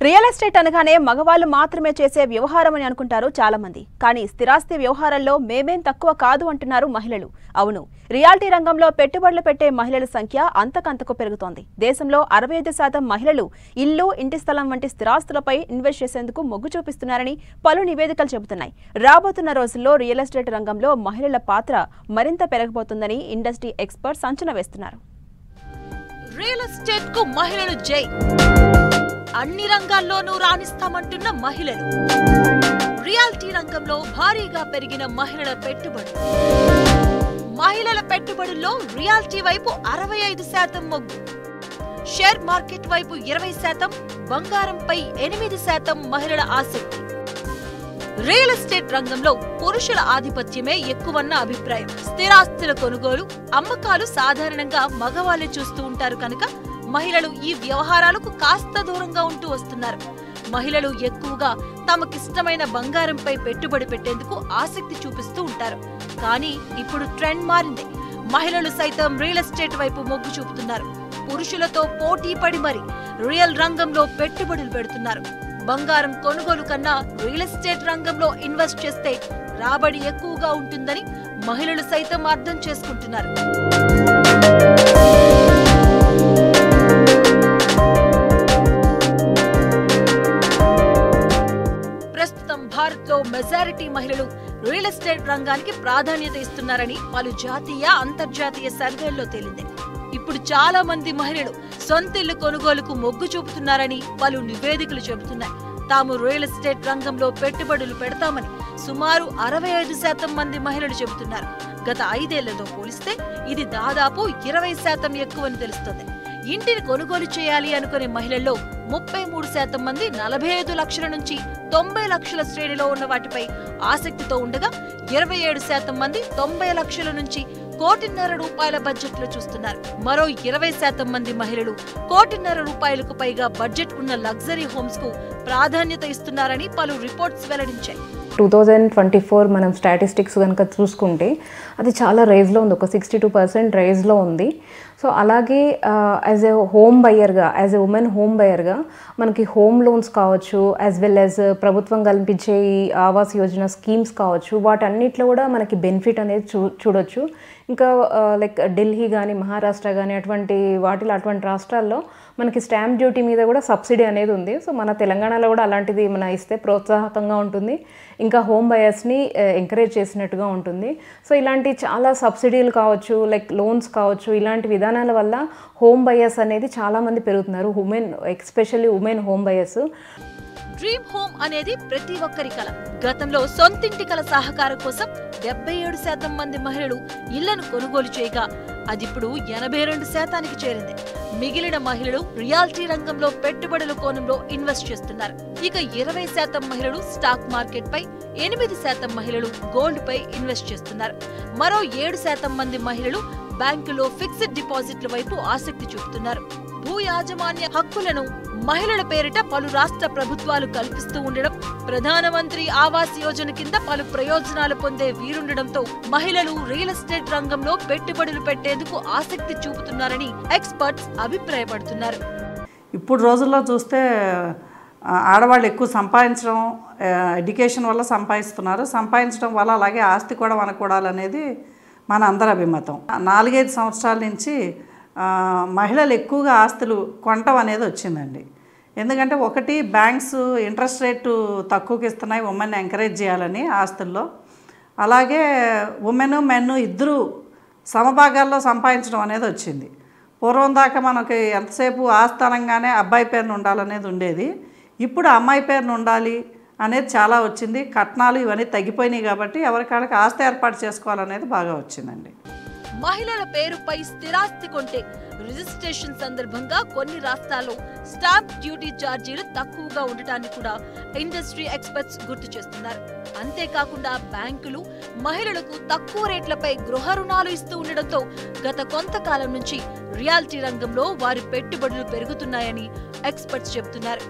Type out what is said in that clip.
Real estate అనగానే మగవాళ్ళు మాత్రమే చేసే వ్యవహారం అని అనుకుంటారు చాలా మంది. కానీ స్థిరాస్తి వ్యవహారాల్లో మేమేం తక్కువ కాదు అంటున్నారు మహిళలు. అవును, రియాలిటీ రంగంలో పెట్టుబడులు పెట్టే మహిళల సంఖ్య అంతకంతకు పెరుగుతోంది. దేశంలో 65% మహిళలు ఇల్లు, ఇంటి స్థలం వంటి స్థిరాస్తులపై ఇన్వెస్ట్ చేసేందుకు మొగ్గు చూపిస్తున్నారని పలు నివేదికలు చెబుతున్నాయి. రాబోతున్న రోజుల్లో రియల్ ఎస్టేట్ రంగంలో మహిళల పాత్ర మరింత పెరగబోతుందని ఇండస్ట్రీ ఎక్స్పర్ట్స్ అంచనా వేస్తున్నారు. రియల్ ఎస్టేట్ కు మహిళలు జై, అన్ని రంగాల్లోనూ రాణిస్తామంటున్న మహిళలు. రియాలిటీ రంగంలో భారీగా పెరిగిన మహిళల పెట్టుబడులు. మహిళల పెట్టుబడుల్లో రియాలిటీ వైపు 65% మొగ్గు, షేర్ మార్కెట్ వైపు 20%, బంగారంపై 8% మహిళల ఆసక్తి. రియల్ ఎస్టేట్ రంగంలో పురుషుల ఆధిపత్యమే ఎక్కువన్న అభిప్రాయం. స్థిరాస్తుల కొనుగోలు, అమ్మకాలు సాధారణంగా మగవాళ్లే చూస్తూ ఉంటారు కనుక మహిళలు ఈ వ్యవహారాలకు కాస్త దూరంగా ఉంటూ వస్తున్నారు. మహిళలు ఎక్కువగా తమకిష్టమైన బంగారంపై పెట్టుబడి పెట్టేందుకు ఆసక్తి చూపిస్తూ ఉంటారు. కానీ ఇప్పుడు ట్రెండ్ మారింది. మహిళలు సైతం రియల్ ఎస్టేట్ వైపు మొగ్గు చూపుతున్నారు. పురుషులతో పోటీ పడి మరి రియల్ రంగంలో పెట్టుబడులు పెడుతున్నారు. బంగారం కొనుగోలు కన్నా రియల్ ఎస్టేట్ రంగంలో ఇన్వెస్ట్ చేస్తే రాబడి ఎక్కువగా ఉంటుందని మహిళలు సైతం అర్థం చేసుకుంటున్నారు. ప్రస్తుతం భారత్ లో మెజారిటీ మహిళలు రియల్ ఎస్టేట్ రంగానికి ప్రాధాన్యత ఇస్తున్నారని పలు జాతీయ, అంతర్జాతీయ సర్వేల్లో తేలింది. ఇప్పుడు చాలా మంది మహిళలు సొంతిల్లు కొనుగోలుకు మొగ్గు చూపుతున్నారని పలు నివేదికలు చెబుతున్నాయి. తాము రియల్ ఎస్టేట్ రంగంలో పెట్టుబడులు పెడతామని సుమారు 65% మంది మహిళలు చెబుతున్నారు. గత 5 ఏళ్లతో పోలిస్తే ఇది దాదాపు 20% ఎక్కువని తెలుస్తోంది. ఇంటిని కొనుగోలు చేయాలి అనుకునే మహిళల్లో 33% మంది 45 లక్షల నుంచి 90 లక్షల శ్రేణిలో ఉన్న వాటిపై ఆసక్తితో ఉండగా 27% మంది 90 లక్షల నుంచి ₹1.5 కోటి బడ్జెట్లో చూస్తున్నారు. మరో 20% మంది మహిళలు ₹1.5 కోటి పైగా బడ్జెట్ ఉన్న లగ్జరీ హోమ్స్ కు ప్రాధాన్యత ఇస్తున్నారని పలు రిపోర్ట్స్ వెల్లడించాయి. 2024 మనం స్టాటిస్టిక్స్ కనుక చూసుకుంటే అది చాలా రైజ్లో ఉంది, ఒక 62% రైజ్లో ఉంది. సో అలాగే యాజ్ ఎ హోమ్ బయర్గా, యాజ్ ఎ ఉమెన్ హోమ్ బయర్గా మనకి హోమ్ లోన్స్ కావచ్చు, యాజ్ వెల్ యాజ్ ప్రభుత్వం కల్పించే ఈ ఆవాస్ యోజన స్కీమ్స్ కావచ్చు, వాటన్నిటిలో కూడా మనకి బెనిఫిట్ అనేది చూడొచ్చు. ఇంకా లైక్ ఢిల్లీ కానీ, మహారాష్ట్ర కానీ అటువంటి రాష్ట్రాల్లో మనకి స్టాంప్ డ్యూటీ మీద కూడా సబ్సిడీ అనేది ఉంది. సో మన తెలంగాణలో కూడా అలాంటిది మన ఇస్తే ప్రోత్సాహకంగా ఉంటుంది, ఇంకా హోమ్ బయర్స్ని ఎంకరేజ్ చేసినట్టుగా ఉంటుంది. సో ఇలాంటి చాలా సబ్సిడీలు కావచ్చు, లైక్ లోన్స్ కావచ్చు, ఇలాంటి విధానాల వల్ల హోమ్ బయర్స్ అనేది చాలామంది పెరుగుతున్నారు. Especially women home buyers. Dream home అనేది ప్రతి ఒక్కరి కల. గతంలో సొంతింటి కల సహకారం కోసం 77% మంది మహిళలు ఇళ్లను కొనుగోలు చేయగా అదిప్పుడు 82%కి చేరింది. మిగిలిన మహిళలు రియాలిటీ రంగంలో పెట్టుబడుల కోణంలో ఇన్వెస్ట్ చేస్తున్నారు. ఇక 20% మహిళలు స్టాక్ మార్కెట్ పై, 8% మహిళలు గోల్డ్ పై ఇన్వెస్ట్ చేస్తున్నారు. మరో 7% మంది మహిళలు బ్యాంకులో ఫిక్స్డ్ డిపాజిట్ల వైపు ఆసక్తి చూపుతున్నారు. భూ యాజమాన్య హక్కులను మహిళల పేరిట పలు రాష్ట్ర ప్రభుత్వాలు కల్పిస్తూ ఉండడం, ప్రధానమంత్రి ఆవాస్ యోజన కింద పలు ప్రయోజనాలు పొందే వీరుండడంతో మహిళలు రియల్ ఎస్టేట్ రంగంలో పెట్టుబడులు పెట్టేందుకు ఆసక్తి చూపుతున్నారని ఎక్స్పర్ట్స్ అభిప్రాయపడుతున్నారు. ఇప్పుడు రోజుల్లో చూస్తే ఆడవాళ్ళు ఎక్కువ సంపాదించడం, ఎడ్యుకేషన్ వల్ల సంపాదించడం వల్ల అలాగే ఆస్తి కూడా వనకూడాలనేది మన అందరి అభిమతం. 4-5 సంవత్సరాల నుంచి మహిళలు ఎక్కువగా ఆస్తులు కొనటం అనేది వచ్చిందండి. ఎందుకంటే ఒకటి, బ్యాంక్స్ ఇంట్రెస్ట్ రేటు తక్కువకి ఇస్తున్నాయి ఉమెన్ ఎంకరేజ్ చేయాలని ఆస్తుల్లో. అలాగే ఉమెన్, మెన్ ఇద్దరు సమభాగాల్లో సంపాదించడం అనేది వచ్చింది. పూర్వం దాకా మనకి ఎంతసేపు ఆస్తి అనగానే అబ్బాయి పేరును ఉండాలనేది ఉండేది. ఇప్పుడు అమ్మాయి పేరును ఉండాలి అనేది చాలా వచ్చింది. కట్నాలు ఇవన్నీ తగ్గిపోయినాయి కాబట్టి ఎవరికాళ్ళకి ఆస్తి ఏర్పాటు చేసుకోవాలనేది బాగా వచ్చిందండి. మహిళల పేరుపై స్థిరాస్తి కొంటే రిజిస్ట్రేషన్ సందర్భంగా కొన్ని రాష్ట్రాల్లో స్టాంప్ డ్యూటీ ఛార్జీలు తక్కువగా ఉండటాన్ని కూడా ఇండస్ట్రీ ఎక్స్పర్ట్స్ గుర్తు చేస్తున్నారు. అంతేకాకుండా బ్యాంకులు మహిళలకు తక్కువ రేట్లపై గృహ రుణాలు ఇస్తూ ఉండడంతో గత కొంతకాలం నుంచి రియాలిటీ రంగంలో వారి పెట్టుబడులు పెరుగుతున్నాయని ఎక్స్పర్ట్స్ చెబుతున్నారు.